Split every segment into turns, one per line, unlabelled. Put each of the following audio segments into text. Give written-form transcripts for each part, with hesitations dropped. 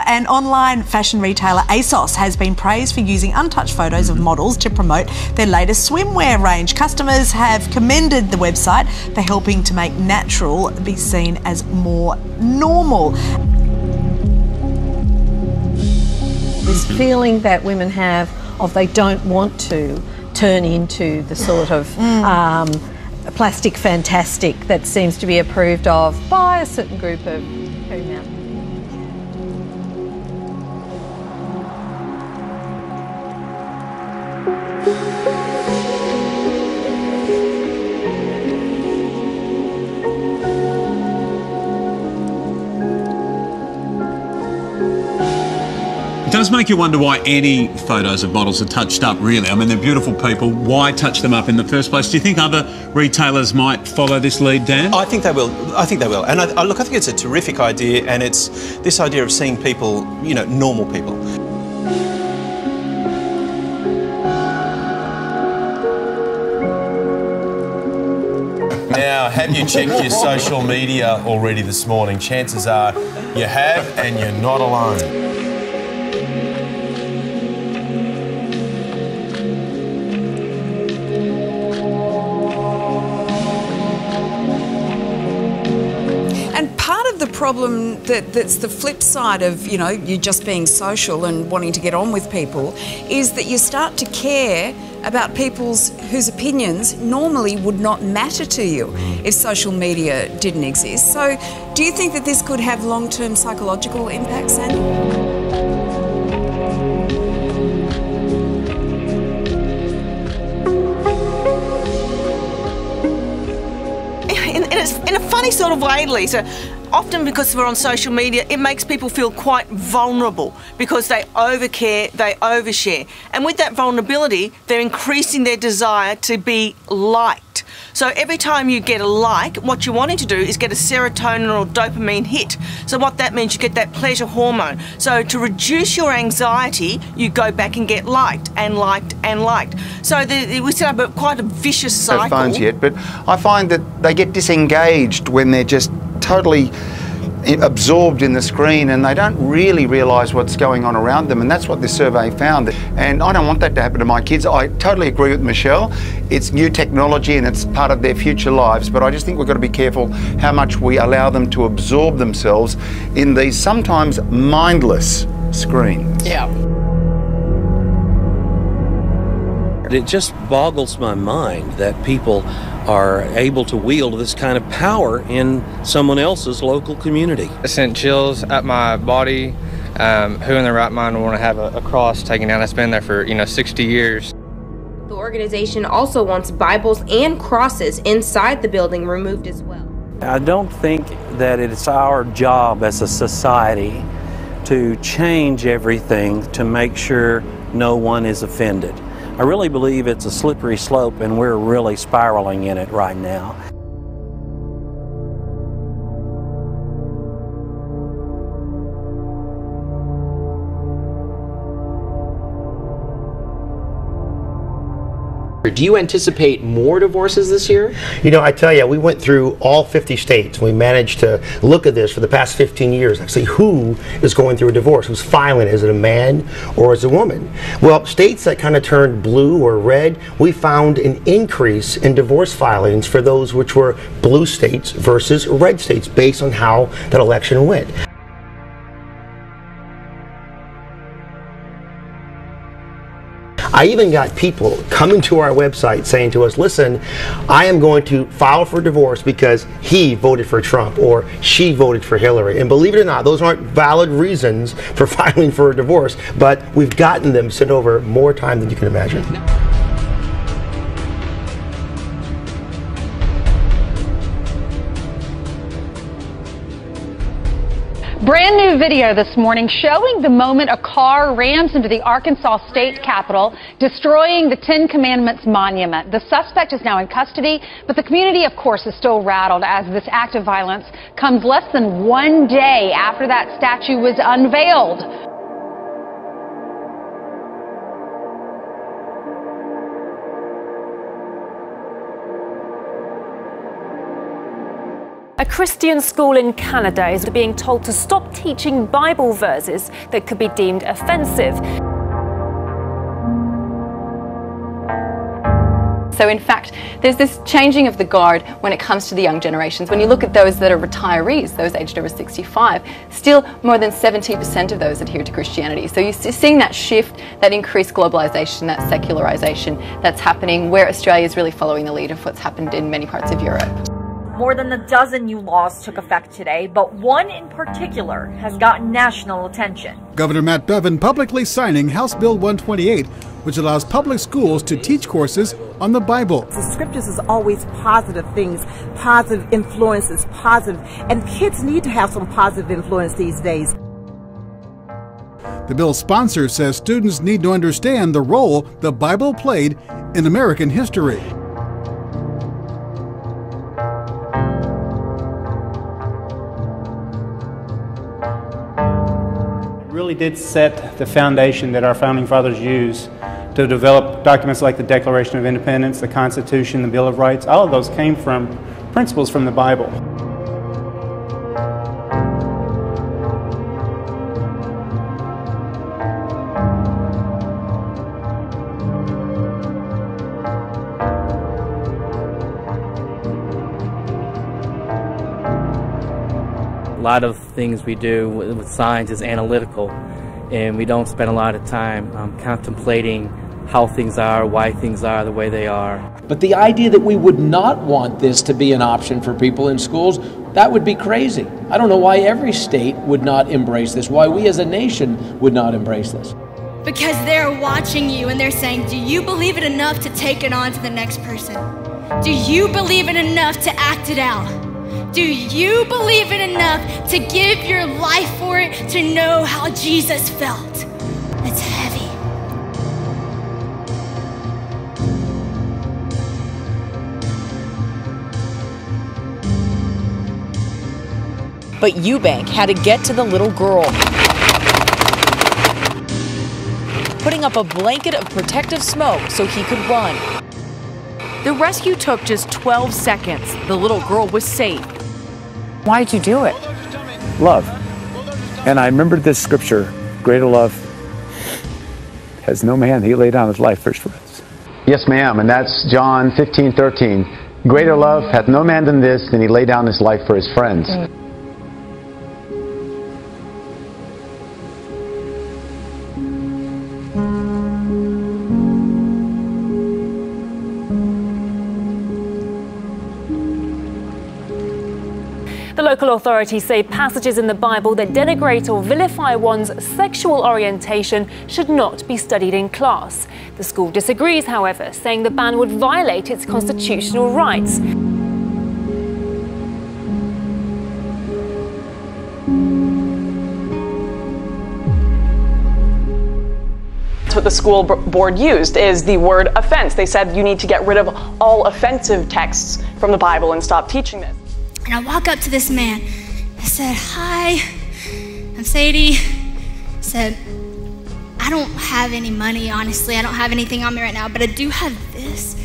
And online fashion retailer ASOS has been praised for using untouched photos of models to promote their latest swimwear range. Customers have commended the website for helping to make natural be seen as more normal.
This feeling that women have of they don't want to turn into the sort of plastic fantastic that seems to be approved of by a certain group of females.
It does make you wonder why any photos of models are touched up, really. I mean, they're beautiful people. Why touch them up in the first place? Do you think other retailers might follow this lead, Dan?
I think they will. I think they will. And look, I think it's a terrific idea, and it's this idea of seeing people, you know, normal people.
Now, have you checked your social media already this morning? Chances are you have, and you're not alone.
And part of the problem that's the flip side of, you know, you just being social and wanting to get on with people is that you start to care about people's whose opinions normally would not matter to you if social media didn't exist. So do you think that this could have long-term psychological impacts, Sandy?
In a funny sort of way, Lisa, often because we're on social media, it makes people feel quite vulnerable because they overcare, they overshare. And with that vulnerability, they're increasing their desire to be liked. So every time you get a like, what you're wanting to do is get a serotonin or dopamine hit. So what that means, you get that pleasure hormone. So to reduce your anxiety, you go back and get liked and liked and liked. So we set up quite a vicious cycle.
Phones yet, but I find that they get disengaged when they're just totally absorbed in the screen and they don't really realise what's going on around them, and that's what this survey found. And I don't want that to happen to my kids. I totally agree with Michelle. It's new technology and it's part of their future lives, but I just think we've got to be careful how much we allow them to absorb themselves in these sometimes mindless screens.
Yeah.
It just boggles my mind that people are able to wield this kind of power in someone else's local community.
It sent chills up my body. Who in their right mind would want to have a cross taken down that's been there for, 60 years?
The organization also wants Bibles and crosses inside the building removed as well.
I don't think that it's our job as a society to change everything to make sure no one is offended. I really believe it's a slippery slope and we're really spiraling in it right now.
Do you anticipate more divorces this year?
You know, I tell you, we went through all 50 states. We managed to look at this for the past 15 years and see who is going through a divorce, who's filing. Is it a man or is it a woman? Well, states that kind of turned blue or red, we found an increase in divorce filings for those which were blue states versus red states based on how that election went. I even got people coming to our website saying to us, listen, I am going to file for divorce because he voted for Trump or she voted for Hillary. And believe it or not, those aren't valid reasons for filing for a divorce, but we've gotten them sent over more time than you can imagine.
Brand new video this morning showing the moment a car rams into the Arkansas State Capitol, destroying the Ten Commandments monument. The suspect is now in custody, but the community, of course, is still rattled as this act of violence comes less than one day after that statue was unveiled.
A Christian school in Canada is being told to stop teaching Bible verses that could be deemed offensive.
So in fact, there's this changing of the guard when it comes to the young generations. When you look at those that are retirees, those aged over 65, still more than 70% of those adhere to Christianity. So you're seeing that shift, that increased globalisation, that secularisation that's happening, where Australia is really following the lead of what's happened in many parts of Europe.
More than a dozen new laws took effect today, but one in particular has gotten national attention.
Governor Matt Bevin publicly signing House Bill 128, which allows public schools to teach courses on the Bible.
The scriptures is always positive things, positive influences, positive, and kids need to have some positive influence these days.
The bill's sponsor says students need to understand the role the Bible played in American history.
Really did set the foundation that our founding fathers used to develop documents like the Declaration of Independence, the Constitution, the Bill of Rights. All of those came from principles from the Bible.
A lot of things we do with science is analytical, and we don't spend a lot of time contemplating how things are, why things are the way they are.
But the idea that we would not want this to be an option for people in schools, that would be crazy. I don't know why every state would not embrace this, why we as a nation would not embrace this.
Because they're watching you and they're saying, do you believe it enough to take it on to the next person? Do you believe it enough to act it out? Do you believe it enough to give your life for it, to know how Jesus felt? It's heavy.
But Eubank had to get to the little girl, putting up a blanket of protective smoke so he could run. The rescue took just 12 seconds. The little girl was saved. Why'd you do it?
Love. And I remembered this scripture, greater love has no man, he laid down his life first for us.
Yes, ma'am, and that's John 15:13. Greater love hath no man than this, than he laid down his life for his friends.
The local authorities say passages in the Bible that denigrate or vilify one's sexual orientation should not be studied in class. The school disagrees, however, saying the ban would violate its constitutional rights.
That's what the school board used, is the word offense. They said you need to get rid of all offensive texts from the Bible and stop teaching this.
And I walk up to this man. I said, hi, I'm Sadie. I said, I don't have any money, honestly. I don't have anything on me right now, but I do have this.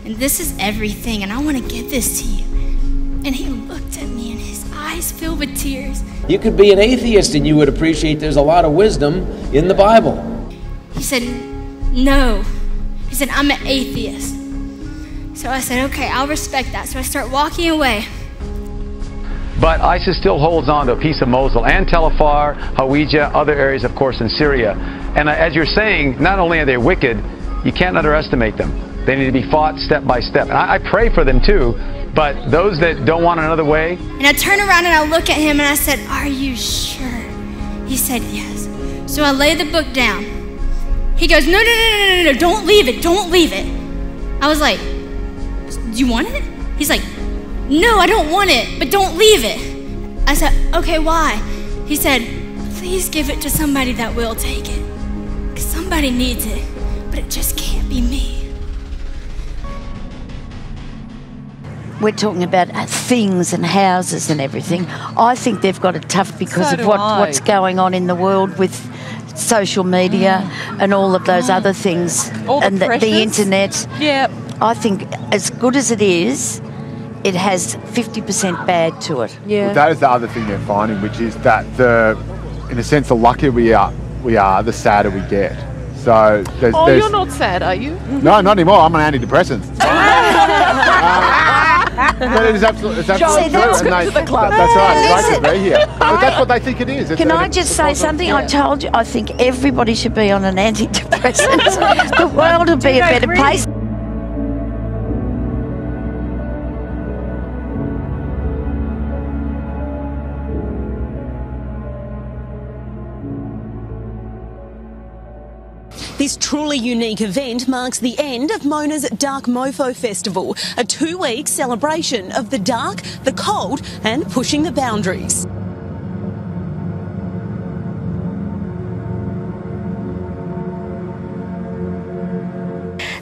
And this is everything, and I want to give this to you. And he looked at me, and his eyes filled with tears.
You could be an atheist and you would appreciate there's a lot of wisdom in the Bible.
He said, no. He said, I'm an atheist. So I said, okay, I'll respect that. So I start walking away.
But ISIS still holds on to a piece of Mosul and Tel Afar, Hawija, other areas, of course, in Syria. And as you're saying, not only are they wicked, you can't underestimate them. They need to be fought step by step. And I pray for them too, but those that don't want another way.
And I turn around and I look at him and I said, are you sure? He said, yes. So I lay the book down. He goes, no, don't leave it, don't leave it. I was like, do you want it? He's like, no, I don't want it, but don't leave it. I said, okay, why? He said, please give it to somebody that will take it. Because somebody needs it, but it just can't be me.
We're talking about things and houses and everything. I think they've got it tough because of what's going on in the world with social media and all of those other things.
All the
and the internet.
Yep.
I think as good as it is, it has 50% bad to it.
Well, that is the other thing they're finding, which is that in a sense, the luckier we are, the sadder we get. So there's,
you're not sad, are you?
No, not anymore. I'm on antidepressants. But it is absolutely true.
That's good
to the club.
That's right. It's great to be here. But that's what they think it is.
Can I just say something? I told you, I think everybody should be on an antidepressant. The world would be a better place.
This truly unique event marks the end of Mona's Dark Mofo Festival, a 2-week celebration of the dark, the cold and pushing the boundaries.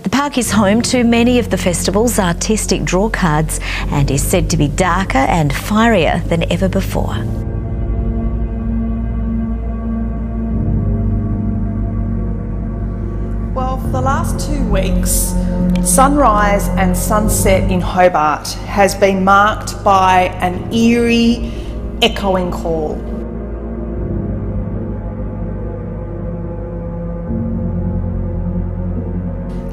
The park is home to many of the festival's artistic draw cards and is said to be darker and fierier than ever before.
Well, for the last 2 weeks, sunrise and sunset in Hobart has been marked by an eerie, echoing call.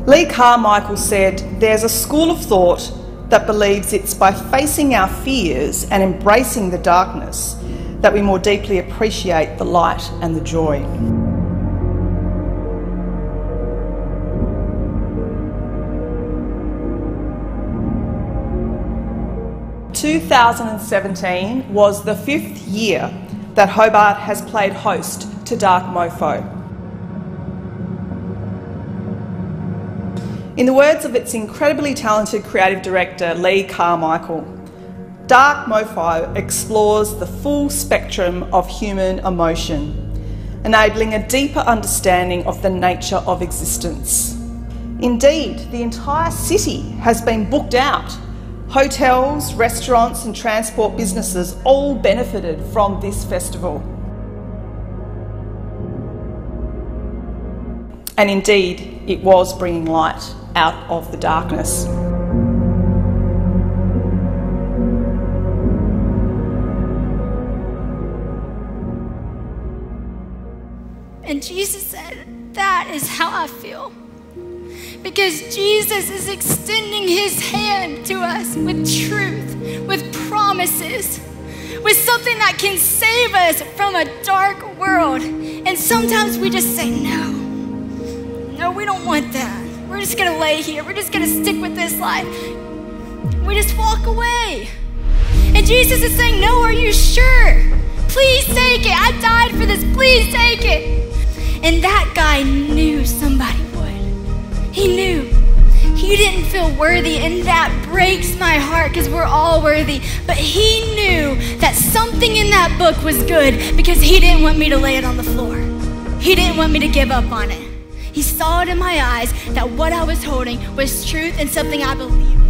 Lee Carmichael said, "There's a school of thought that believes it's by facing our fears and embracing the darkness that we more deeply appreciate the light and the joy." 2017 was the 5th year that Hobart has played host to Dark Mofo. In the words of its incredibly talented creative director, Lee Carmichael, Dark Mofo explores the full spectrum of human emotion, enabling a deeper understanding of the nature of existence. Indeed, the entire city has been booked out. Hotels, restaurants and transport businesses all benefited from this festival. And indeed, it was bringing light out of the darkness.
And Jesus said, that is how I feel. Because Jesus is extending his hand to us with truth, with promises, with something that can save us from a dark world. And sometimes we just say, no, we don't want that. We're just gonna lay here. We're just gonna stick with this life. We just walk away. And Jesus is saying, no, are you sure? Please take it. I died for this. Please take it. And that guy knew somebody would. He knew. He didn't feel worthy, and that breaks my heart because we're all worthy. But he knew that something in that book was good because he didn't want me to lay it on the floor. He didn't want me to give up on it. He saw it in my eyes that what I was holding was truth and something I believed.